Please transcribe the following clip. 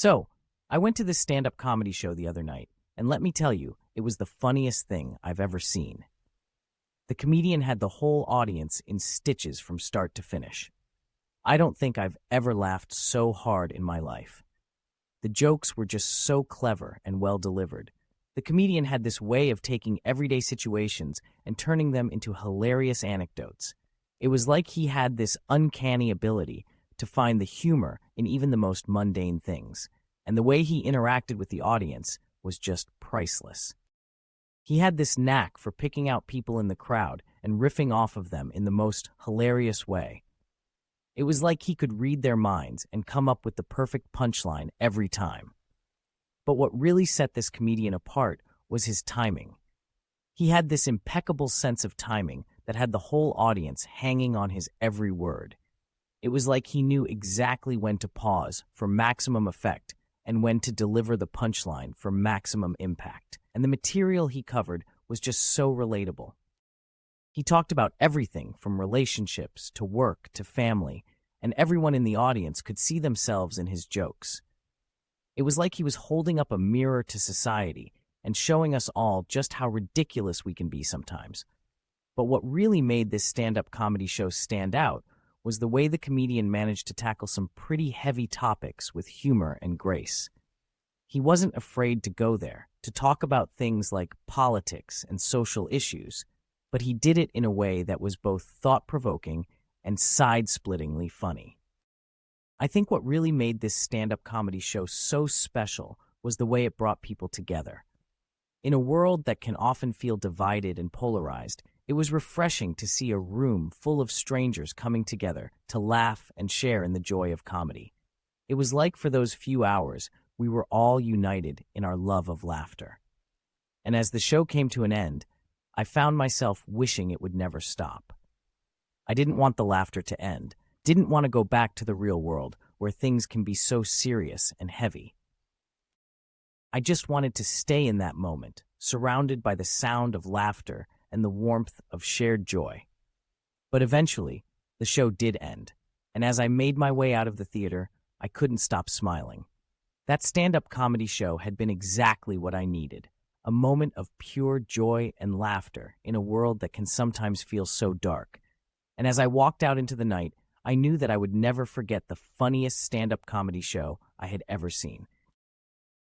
So, I went to this stand-up comedy show the other night, and let me tell you, it was the funniest thing I've ever seen. The comedian had the whole audience in stitches from start to finish. I don't think I've ever laughed so hard in my life. The jokes were just so clever and well delivered. The comedian had this way of taking everyday situations and turning them into hilarious anecdotes. It was like he had this uncanny ability to find the humor in even the most mundane things, and the way he interacted with the audience was just priceless. He had this knack for picking out people in the crowd and riffing off of them in the most hilarious way. It was like he could read their minds and come up with the perfect punchline every time. But what really set this comedian apart was his timing. He had this impeccable sense of timing that had the whole audience hanging on his every word. It was like he knew exactly when to pause for maximum effect and when to deliver the punchline for maximum impact. And the material he covered was just so relatable. He talked about everything from relationships to work to family, and everyone in the audience could see themselves in his jokes. It was like he was holding up a mirror to society and showing us all just how ridiculous we can be sometimes. But what really made this stand-up comedy show stand out was the way the comedian managed to tackle some pretty heavy topics with humor and grace. He wasn't afraid to go there, to talk about things like politics and social issues, but he did it in a way that was both thought-provoking and side-splittingly funny. I think what really made this stand-up comedy show so special was the way it brought people together. In a world that can often feel divided and polarized, it was refreshing to see a room full of strangers coming together to laugh and share in the joy of comedy. It was like for those few hours, we were all united in our love of laughter. And as the show came to an end, I found myself wishing it would never stop. I didn't want the laughter to end, didn't want to go back to the real world where things can be so serious and heavy. I just wanted to stay in that moment, surrounded by the sound of laughter and the warmth of shared joy. But eventually, the show did end, and as I made my way out of the theater, I couldn't stop smiling. That stand-up comedy show had been exactly what I needed, a moment of pure joy and laughter in a world that can sometimes feel so dark. And as I walked out into the night, I knew that I would never forget the funniest stand-up comedy show I had ever seen.